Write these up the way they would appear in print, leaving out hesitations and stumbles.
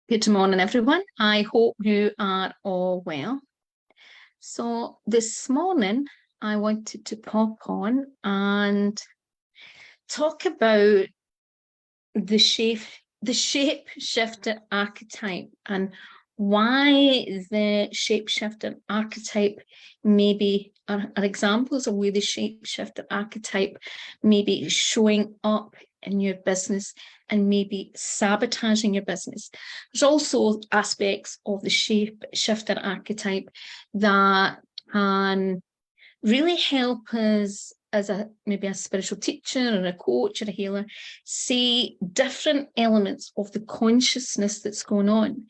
Good morning, everyone. I hope you are all well. So this morning, I wanted to pop on and talk about the shape shifter archetype and why the shape shifter archetype maybe are examples of where the shape shifter archetype may be showing up in your business and maybe sabotaging your business. There's also aspects of the shape shifter archetype that can really help us as maybe a spiritual teacher or a coach or a healer see different elements of the consciousness that's going on.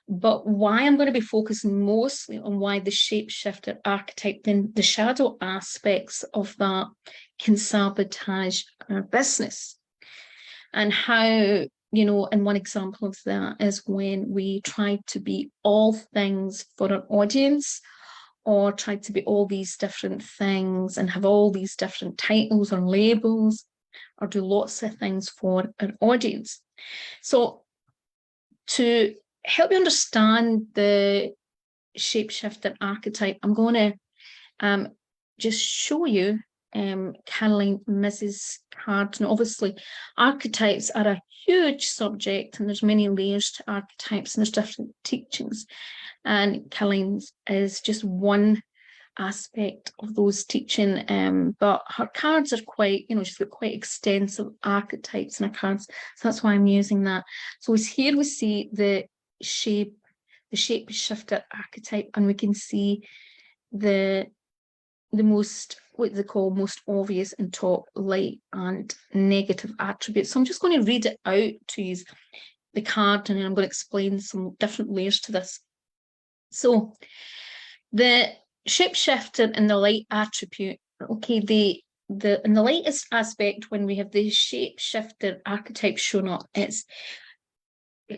But why I'm going to be focusing mostly on why the shapeshifter archetype, then the shadow aspects of that can sabotage our business. And how, and one example of that is when we try to be all things for our audience, or try to be all these different things and have all these different titles or labels, or do lots of things for an audience. So to help you understand the shapeshifter archetype, I'm going to just show you Caroline Mrs. card. Now, obviously, archetypes are a huge subject, and there's many layers to archetypes, and there's different teachings. And Caroline's is just one aspect of those teaching, but her cards are quite, she's got quite extensive archetypes in her cards, so that's why I'm using that. So here we see the shape shifter archetype, and we can see the most, what they call most obvious and top light and negative attributes. So I'm just going to read it out to you, the card, and then I'm going to explain some different layers to this. So the shapeshifter and the light attribute, okay, in the lightest aspect, when we have the shapeshifter archetype shown up, it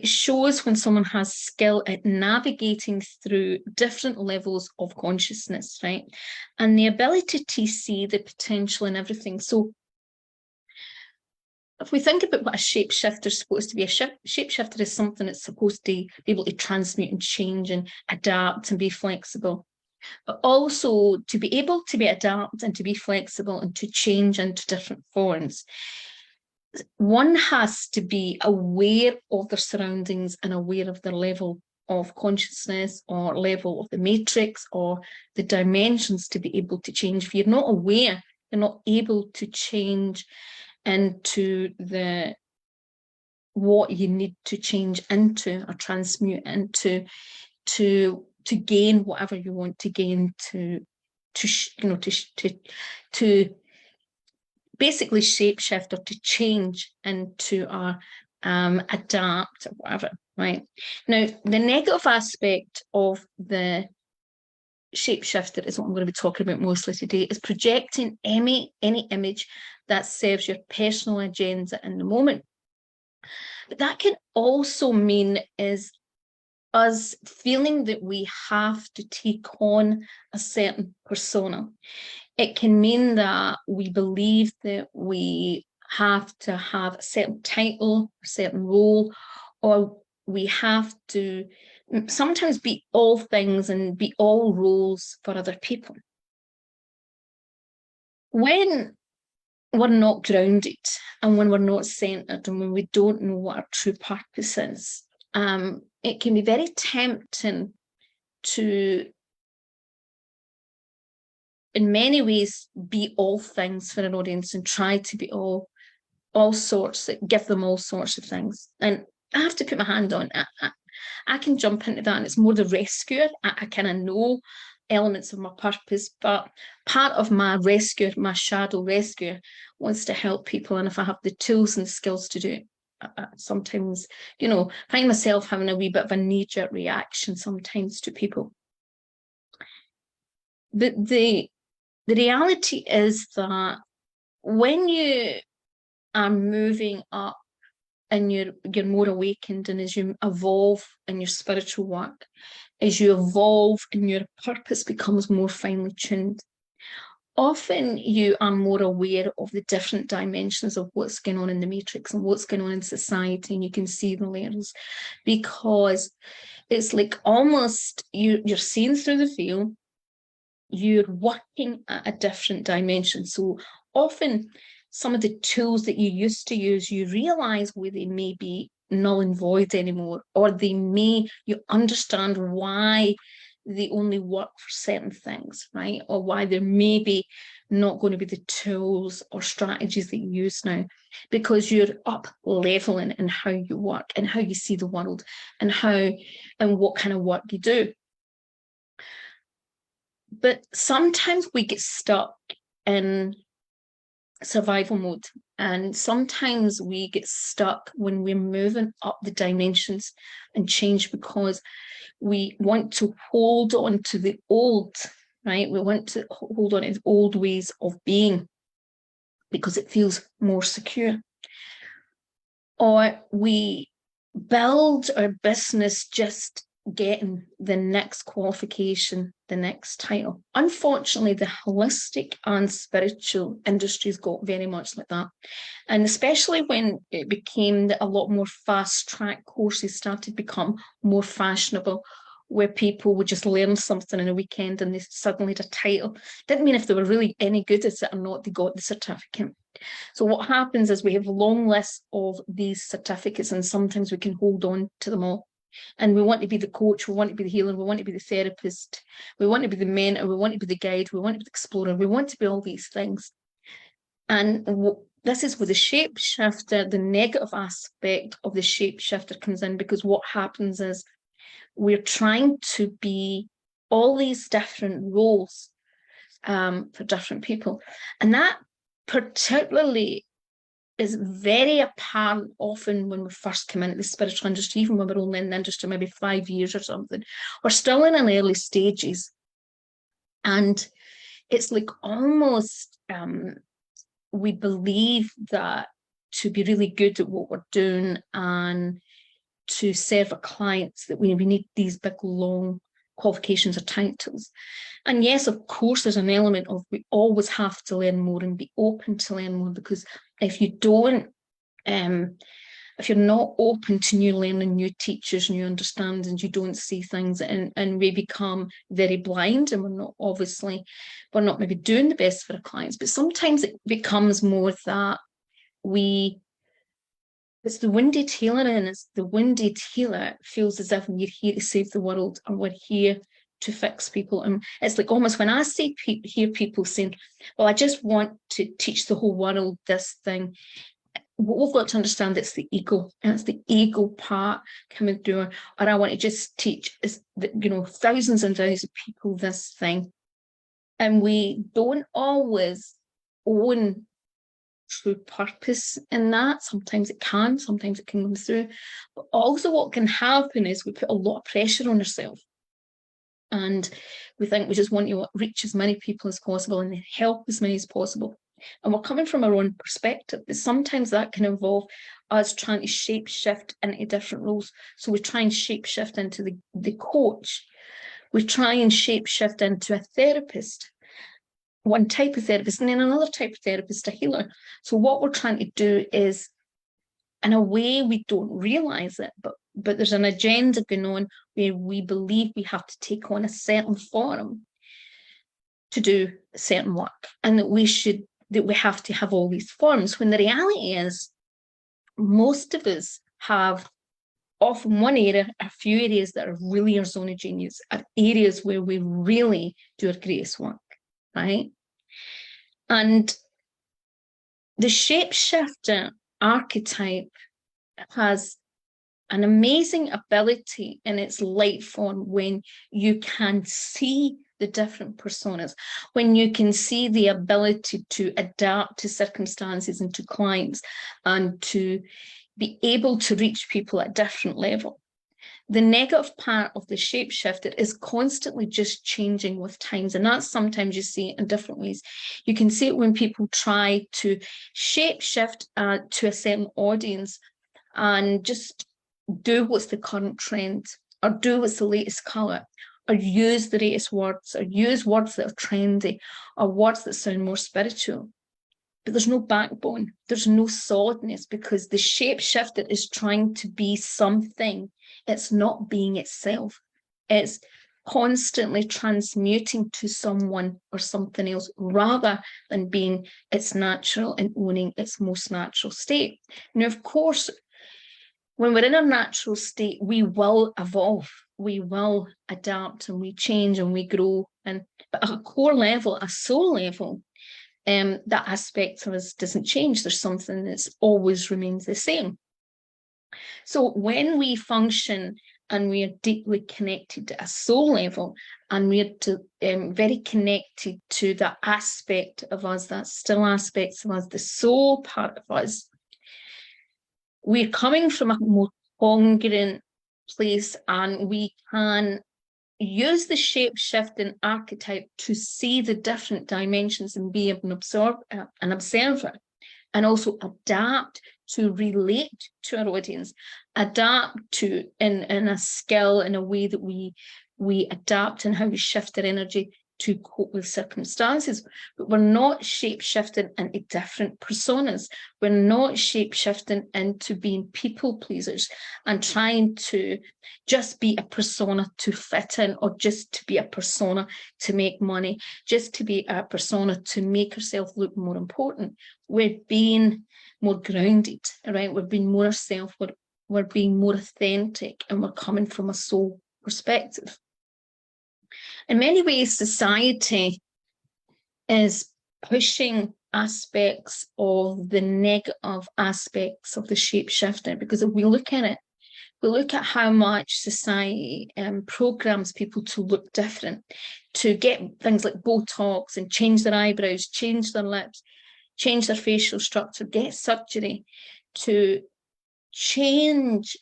shows when someone has skill at navigating through different levels of consciousness, right? And the ability to see the potential in everything. So if we think about what a shapeshifter is supposed to be, a shapeshifter is something that's supposed to be able to transmute and change and adapt and be flexible, but also to be able to be adapt and to be flexible and to change into different forms. One has to be aware of their surroundings and aware of their level of consciousness or level of the matrix or the dimensions to be able to change. If you're not aware, you're not able to change into what you need to change into or transmute into to gain whatever you want to gain, to basically shapeshift or to change into or adapt or whatever, right? Now, the negative aspect of the shapeshifter is what I'm going to be talking about mostly today, is projecting any image that serves your personal agenda in the moment. But that can also mean is us feeling that we have to take on a certain persona. It can mean that we believe that we have to have a certain title, a certain role, or we have to sometimes be all things and be all roles for other people. When we're not grounded and when we're not centered and when we don't know what our true purpose is, it can be very tempting to, in many ways, be all things for an audience and try to be all sorts, give them all sorts of things. And I have to put my hand on it. I can jump into that, and it's more the rescuer. I kind of know elements of my purpose, but part of my rescuer, my shadow rescuer, wants to help people. And if I have the tools and skills to do it, sometimes, find myself having a wee bit of a knee-jerk reaction sometimes to people. But the reality is that when you are moving up and you're more awakened, and as you evolve in your spiritual work, as you evolve and your purpose becomes more finely tuned, often you are more aware of the different dimensions of what's going on in the matrix and what's going on in society, and you can see the layers, because it's like almost you're seeing through the veil, you're working at a different dimension. So often some of the tools that you used to use, you realize where they may be null and void anymore, or you understand why they only work for certain things, right? Or why there may be not going to be the tools or strategies that you use now, because you're up leveling in how you work and how you see the world and what kind of work you do. But sometimes we get stuck in survival mode, and sometimes we get stuck when we're moving up the dimensions and change, because we want to hold on to the old, right? We want to hold on to the old ways of being because it feels more secure. Or we build our business just getting the next qualification, the next title. Unfortunately, the holistic and spiritual industries got very much like that. And especially when it became a lot more fast track courses started to become more fashionable, where people would just learn something in a weekend and they suddenly had a title. Didn't mean if they were really any good at it or not, they got the certificate. So what happens is we have long lists of these certificates, and sometimes we can hold on to them all. And we want to be the coach, we want to be the healer, we want to be the therapist, we want to be the mentor, we want to be the guide, we want to be the explorer, we want to be all these things. And this is where the shapeshifter, the negative aspect of the shapeshifter comes in, because what happens is we're trying to be all these different roles for different people. And that particularly is very apparent often when we first come into the spiritual industry, even when we're only in the industry maybe 5 years or something. We're still in an early stages. And it's like almost we believe that to be really good at what we're doing and to serve our clients, that we need these big, long qualifications or titles. And yes, of course, there's an element of we always have to learn more and be open to learn more, because if you don't, if you're not open to new learning, new teachers, new understandings, you don't see things, and we become very blind, and we're not maybe doing the best for our clients. But sometimes it becomes more that it's the wounded healer, and it's the wounded healer feels as if we're here to save the world, or we're here to fix people. And it's like almost when I hear people saying, well, I just want to teach the whole world this thing, what we've got to understand, it's the ego, and it's the ego part coming through. Or I want to just teach, thousands and thousands of people this thing. And we don't always own true purpose in that. Sometimes it can come through. But also what can happen is we put a lot of pressure on ourselves. And we think we just want to reach as many people as possible and help as many as possible. And we're coming from our own perspective, but sometimes that can involve us trying to shape shift into different roles. So we try and shape shift into the coach. We try and shape shift into a therapist, one type of therapist, and then another type of therapist, a healer. So what we're trying to do is, in a way, we don't realize it, but there's an agenda going on where we believe we have to take on a certain form to do certain work, and that we have to have all these forms, when the reality is most of us have often one area, a few areas that are really our zone of genius, are areas where we really do our greatest work, right? And the shapeshifter archetype has an amazing ability in its light form when you can see the different personas, when you can see the ability to adapt to circumstances and to clients, and to be able to reach people at different level. The negative part of the shapeshifter is constantly just changing with times, and that's sometimes you see it in different ways. You can see it when people try to shapeshift to a certain audience and just do what's the current trend, or do what's the latest color, or use the latest words, or use words that are trendy, or words that sound more spiritual. But there's no backbone, there's no solidness, because the shapeshifter is trying to be something. It's not being itself. It's constantly transmuting to someone or something else, rather than being its natural and owning its most natural state. Now, of course, when we're in a natural state, we will evolve, we will adapt, and we change and we grow. But at a core level, a soul level, that aspect of us doesn't change. There's something that's always remains the same. So when we function and we are deeply connected to a soul level, and we're very connected to that aspect of us, that still aspects of us, the soul part of us, we're coming from a more congruent place, and we can use the shape-shifting archetype to see the different dimensions and be an observer, and also adapt to relate to our audience, adapt to in a skill, in a way that we adapt in how we shift our energy to cope with circumstances. But we're not shape-shifting into different personas. We're not shape-shifting into being people pleasers and trying to just be a persona to fit in, or just to be a persona to make money, just to be a persona to make ourselves look more important. We're being more grounded, right? We're being more ourselves, we're being more authentic, and we're coming from a soul perspective. In many ways, society is pushing aspects of the negative aspects of the shapeshifter, because if we look at it, we look at how much society programs people to look different, to get things like Botox and change their eyebrows, change their lips, change their facial structure, get surgery, to change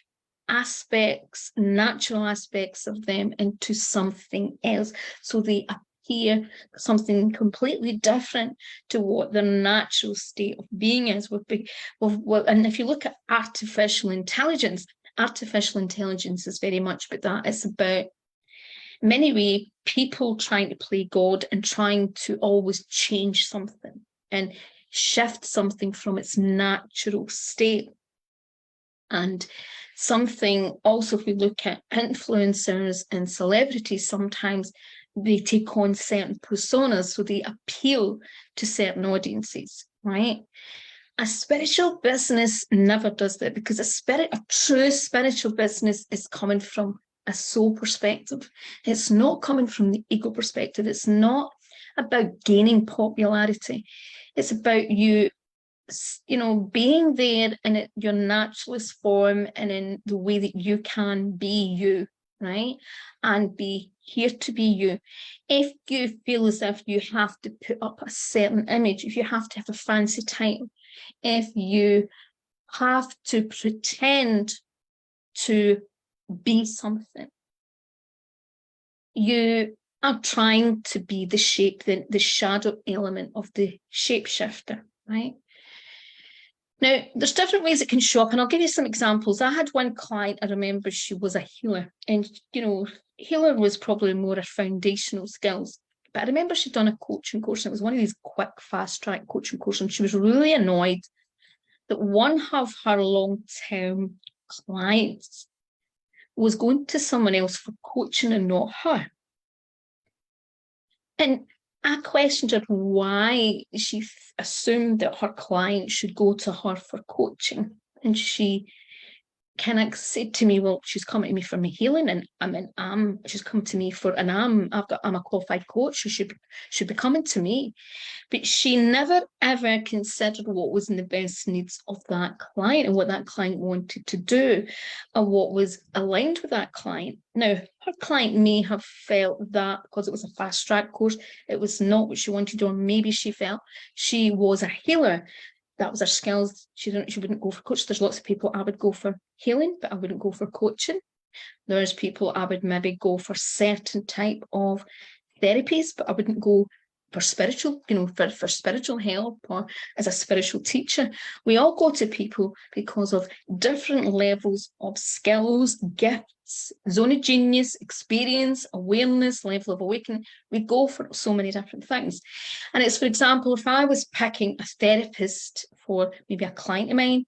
aspects, natural aspects of them into something else, so they appear something completely different to what their natural state of being is. And if you look at artificial intelligence is very much about that. It's about, in many ways, people trying to play God and trying to always change something and shift something from its natural state. And something also, if we look at influencers and celebrities, sometimes they take on certain personas, so they appeal to certain audiences, right? A spiritual business never does that, because a true spiritual business is coming from a soul perspective. It's not coming from the ego perspective. It's not about gaining popularity. It's about you being there in your naturalist form, and in the way that you can be you, right? And be here to be you. If you feel as if you have to put up a certain image, if you have to have a fancy title, if you have to pretend to be something, you are trying to be the shadow element of the shapeshifter, right? Now, there's different ways it can show up, and I'll give you some examples. I had one client, I remember, she was a healer, and, healer was probably more her foundational skills. But I remember she'd done a coaching course, and it was one of these quick, fast-track coaching courses, and she was really annoyed that one of her long-term clients was going to someone else for coaching and not her. And I questioned her why she assumed that her client should go to her for coaching. And she kind of said to me, well, she's coming to me for my healing, and she's come to me for, and I'm a qualified coach, she should be coming to me. But she never ever considered what was in the best needs of that client, and what that client wanted to do, and what was aligned with that client. Now, her client may have felt that because it was a fast track course, it was not what she wanted, or maybe she felt she was a healer, that was her skills, she wouldn't go for coach. There's lots of people I would go for healing, but I wouldn't go for coaching. There's people I would maybe go for certain type of therapies, but I wouldn't go for spiritual, for spiritual help, or as a spiritual teacher. We all go to people because of different levels of skills, gifts, zone of genius, experience, awareness, level of awakening. We go for so many different things. And it's, for example, if I was picking a therapist for maybe a client of mine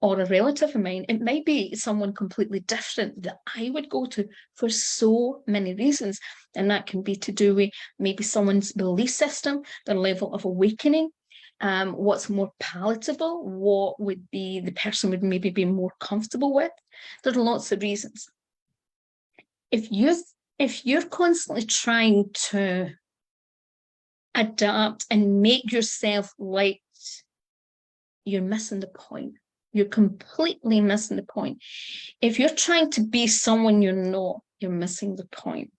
or a relative of mine, it might be someone completely different that I would go to for so many reasons. And that can be to do with maybe someone's belief system, their level of awakening, what's more palatable, what would be the person would maybe be more comfortable with. There's lots of reasons. If you're constantly trying to adapt and make yourself liked, you're missing the point. You're completely missing the point. If you're trying to be someone you're not, you're missing the point,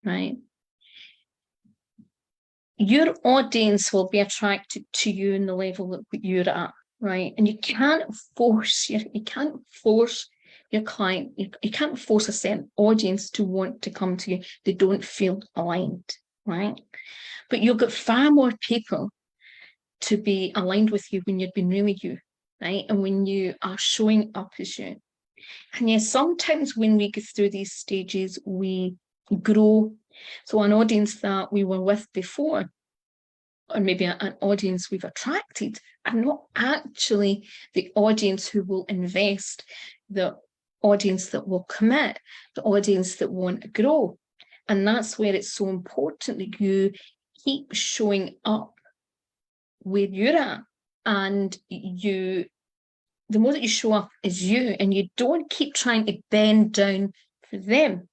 right? Your audience will be attracted to you in the level that you're at, right? And you can't force your client, you can't force a certain audience to want to come to you. They don't feel aligned, right? But you'll get far more people to be aligned with you when you're being really you, right? And when you are showing up as you. And yes, sometimes when we go through these stages, we grow. So an audience that we were with before, or maybe an audience we've attracted, are not actually the audience who will invest, the audience that will commit, the audience that want to grow. And that's where it's so important that you keep showing up where you're at, and the more that you show up as you, and you don't keep trying to bend down for them,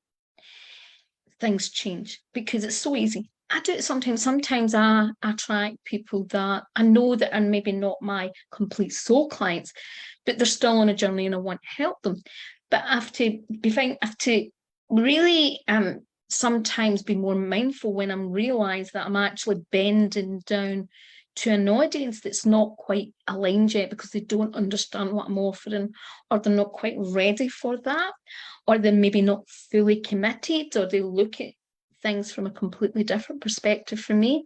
things change, because it's so easy. I do it sometimes. Sometimes I attract people that I know that are maybe not my complete soul clients, but they're still on a journey and I want to help them. But I have to really sometimes be more mindful when I'm realize that I'm actually bending down to an audience that's not quite aligned yet, because they don't understand what I'm offering, or they're not quite ready for that, or they're maybe not fully committed, or they look at things from a completely different perspective from me.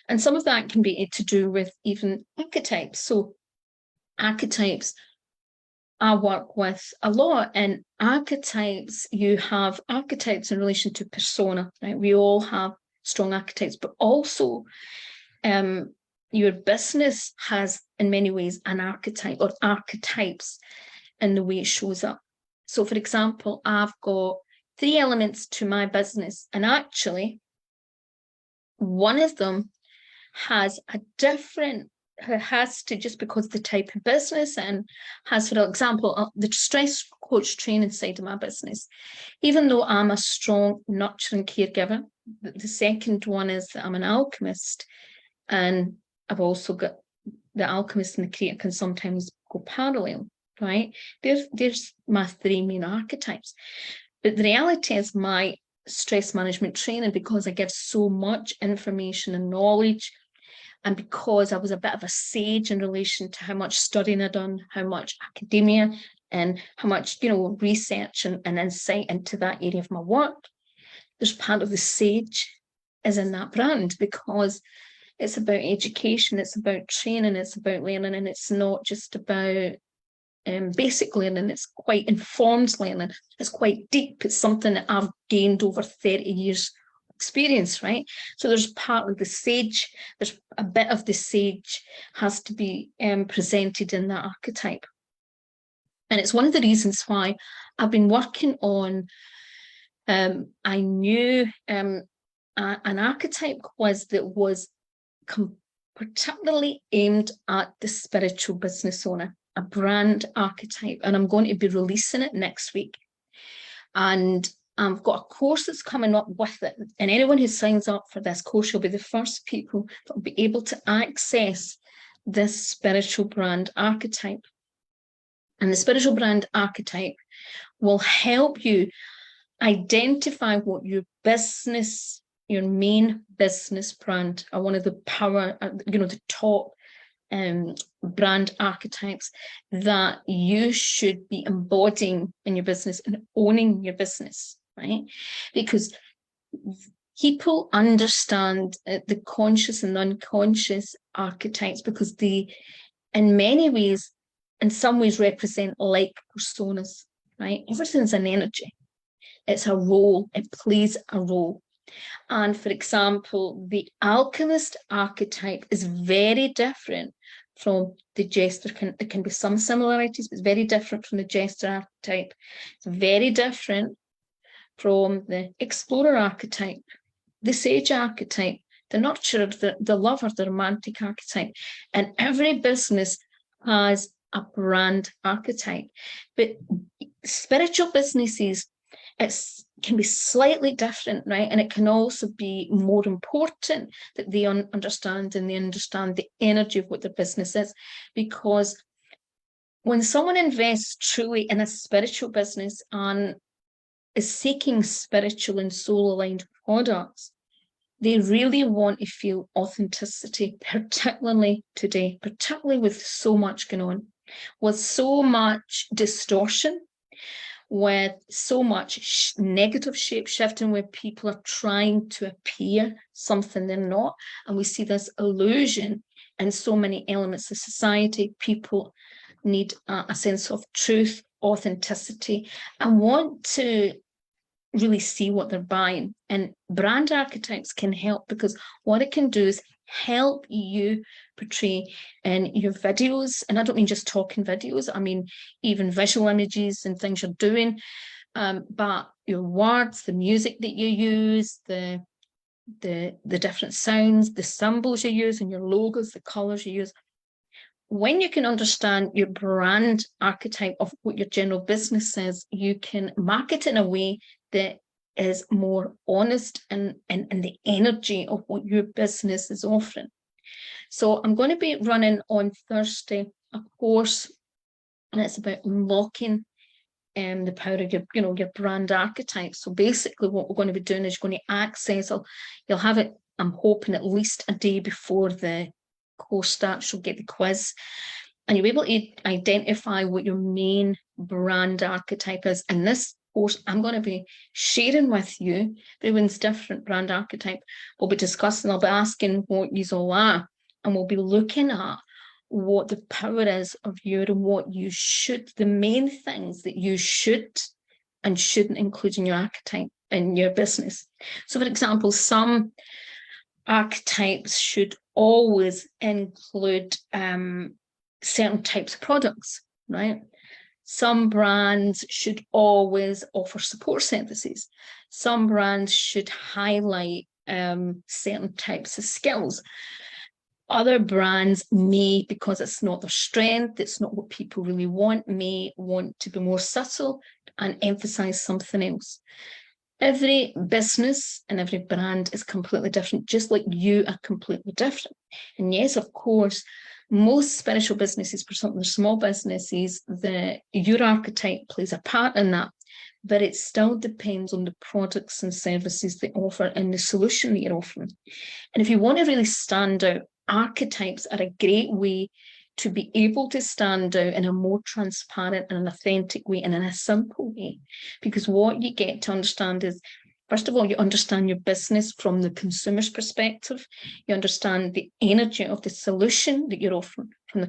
And some of that can be to do with even archetypes. So archetypes I work with a lot, and archetypes, you have archetypes in relation to persona, right? We all have strong archetypes, but also your business has in many ways an archetype or archetypes in the way it shows up. So for example, I've got 3 elements to my business, and actually one of them has a different, it has to, just because the type of business, and has, for example, the stress coach training side of my business, even though I'm a strong nurturing caregiver, the second one is that I'm an alchemist, and I've also got the alchemist and the creator can sometimes go parallel, right? There's my 3 main archetypes. But the reality is my stress management training, because I give so much information and knowledge, and because I was a bit of a sage in relation to how much studying I'd done, how much academia, and how much, research and insight into that area of my work, there's part of the sage is in that brand, because it's about education, it's about training, it's about learning, and it's not just about basic learning. It's quite informed learning. It's quite deep. It's something that I've gained over 30 years experience, right? So there's part of the sage, there's a bit of the sage has to be presented in that archetype. And it's one of the reasons why I've been working on, I knew an archetype quiz that was particularly aimed at the spiritual business owner, a brand archetype, and I'm going to be releasing it next week. And I've got a course that's coming up with it, and anyone who signs up for this course, you'll be the first people that will be able to access this spiritual brand archetype. And the spiritual brand archetype will help you identify what your business, your main business brand, or one of the power, the top brand archetypes that you should be embodying in your business and owning your business, right? Because people understand the conscious and unconscious archetypes, because they, in many ways, in some ways, represent like personas, right? Everything's an energy. It's a role. It plays a role. And for example, the alchemist archetype is very different from the jester. There can be some similarities, but it's very different from the jester archetype. It's very different from the explorer archetype, the sage archetype, the nurturer, the lover, the romantic archetype. And every business has a brand archetype. But spiritual businesses, can be slightly different, right? And it can also be more important that they understand, and they understand the energy of what their business is. Because when someone invests truly in a spiritual business and is seeking spiritual and soul-aligned products, they really want to feel authenticity, particularly today, particularly with so much going on, with so much distortion, with so much negative shape shifting, where people are trying to appear something they're not. And we see this illusion in so many elements of society. People need a sense of truth, authenticity, and want to really see what they're buying. And brand archetypes can help, because what it can do is help you portray in your videos. And I don't mean just talking videos, I mean even visual images and things you're doing, but your words, the music that you use, the different sounds, the symbols you use, and your logos, the colors you use. When you can understand your brand archetype of what your general business is, you can market in a way that is more honest and the energy of what your business is offering. So I'm going to be running on Thursday a course, and it's about unlocking the power of your brand archetype. So basically what we're going to be doing is you're going to access, you'll have it, I'm hoping, at least a day before the course starts. You'll get the quiz, and you'll be able to identify what your main brand archetype is. And this course, I'm going to be sharing with you everyone's different brand archetype. We'll be discussing, I'll be asking what these all are, and we'll be looking at what the power is of you and what you should, the main things that you should and shouldn't include in your archetype in your business. So for example, some archetypes should always include certain types of products, right? Some brands should always offer support services. Some brands should highlight certain types of skills. Other brands may, because it's not their strength, it's not what people really want, may want to be more subtle and emphasize something else. Every business and every brand is completely different, just like you are completely different. And yes, of course, most spiritual businesses, particularly small businesses, your archetype plays a part in that, but it still depends on the products and services they offer and the solution that you're offering. And if you want to really stand out, archetypes are a great way to be able to stand out in a more transparent and an authentic way and in a simple way. Because what you get to understand is, first of all, you understand your business from the consumer's perspective. You understand the energy of the solution that you're offering from the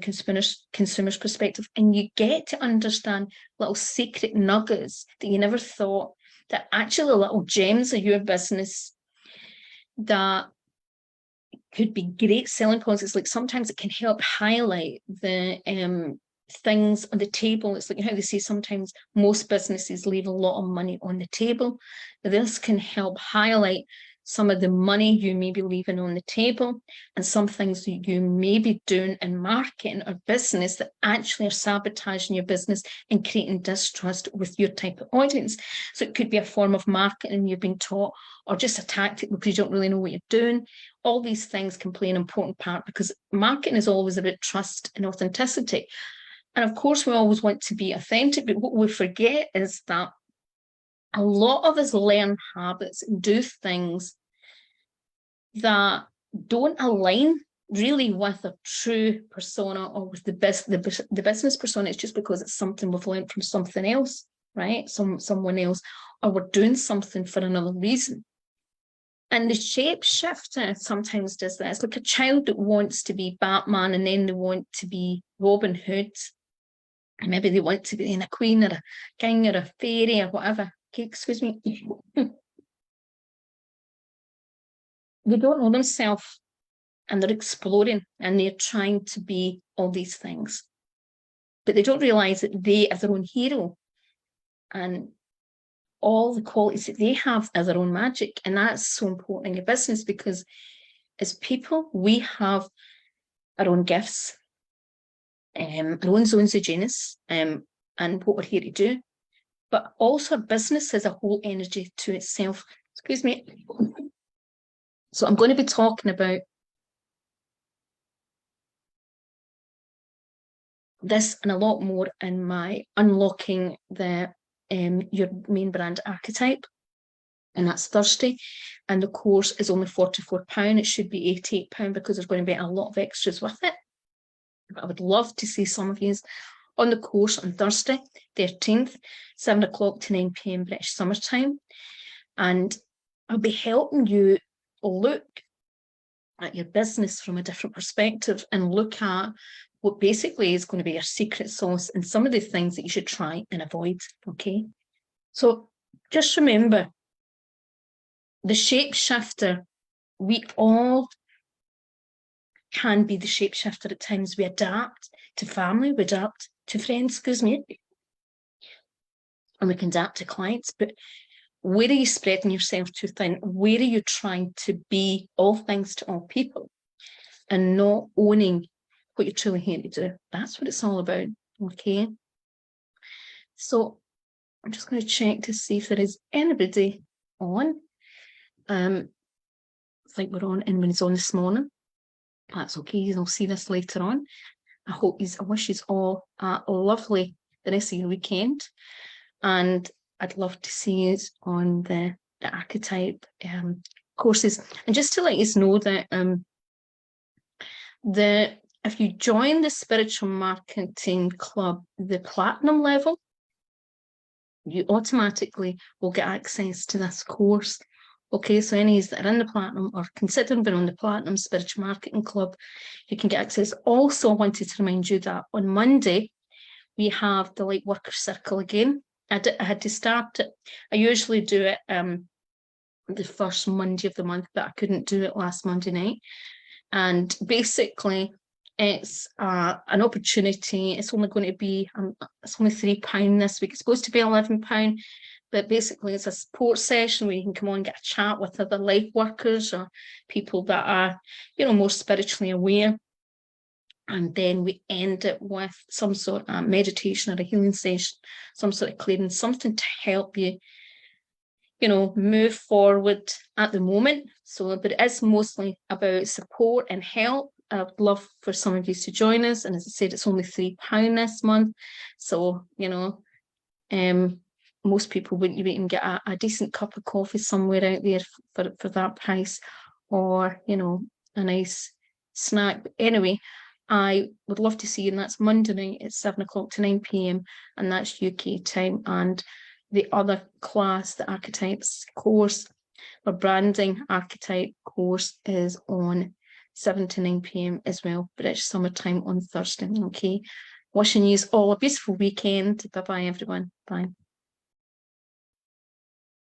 consumer's perspective. And you get to understand little secret nuggets that you never thought, that actually little gems of your business that could be great selling points. It's like sometimes it can help highlight the things on the table. It's like how they say sometimes most businesses leave a lot of money on the table. This can help highlight some of the money you may be leaving on the table and some things that you may be doing in marketing or business that actually are sabotaging your business and creating distrust with your type of audience. So it could be a form of marketing you've been taught, or just a tactic because you don't really know what you're doing. All these things can play an important part, because marketing is always about trust and authenticity. And of course, we always want to be authentic, but what we forget is that a lot of us learn habits and do things that don't align really with a true persona or with the business persona. It's just because it's something we've learned from something else, right? Someone else, or we're doing something for another reason. And the shape shifter sometimes does that. It's like a child that wants to be Batman and then they want to be Robin Hood. And maybe they want to be a queen or a king or a fairy or whatever. excuse me, they don't know themselves, and they're exploring, and they're trying to be all these things. But they don't realise that they are their own hero, and all the qualities that they have are their own magic. And that's so important in your business, because as people, we have our own gifts, our own zones of genius, and what we're here to do. But also our business has a whole energy to itself. Excuse me. So I'm going to be talking about this and a lot more in my Unlocking Your Main Brand Archetype, and that's Thursday. And the course is only £44. It should be £88 because there's going to be a lot of extras with it. But I would love to see some of you on the course on Thursday, 13th, 7 o'clock to 9 p.m. British Summer Time. And I'll be helping you look at your business from a different perspective and look at what basically is going to be your secret sauce and some of the things that you should try and avoid, okay? So just remember, the shape shifter, we all can be the shape shifter at times. We adapt to family, we adapt to friends, excuse me, and we can adapt to clients. But where are you spreading yourself too thin? Where are you trying to be all things to all people and not owning what you're truly here to do? That's what it's all about, okay? So I'm just going to check to see if there is anybody on. I think we're on, and when it's on this morning, that's okay. You'll see this later on. I wish you all a lovely the rest of your weekend, and I'd love to see you on the archetype courses. And just to let you know that if you join the Spiritual Marketing Club, the platinum level, you automatically will get access to this course. Okay, so any that are in the platinum or considering being on the platinum Spiritual Marketing Club, you can get access. Also, I wanted to remind you that on Monday, we have the Light Worker Circle again. I had to start it. I usually do it the first Monday of the month, but I couldn't do it last Monday night. And basically, it's an opportunity. It's only going to be, it's only £3 this week. It's supposed to be £11. But basically, it's a support session where you can come on and get a chat with other light workers or people that are, more spiritually aware. And then we end it with some sort of meditation or a healing session, some sort of clearing, something to help you, move forward at the moment. So, but it is mostly about support and help. I'd love for some of you to join us. And as I said, it's only £3 this month. So, most people wouldn't even get a decent cup of coffee somewhere out there for that price, or, a nice snack. But anyway, I would love to see you, and that's Monday night at 7 o'clock to 9 p.m. and that's UK time. And the other class, the Archetypes course, or Branding Archetype course, is on 7 to 9 p.m. as well, British Summer Time on Thursday, okay? Wishing you all a beautiful weekend. Bye-bye, everyone. Bye.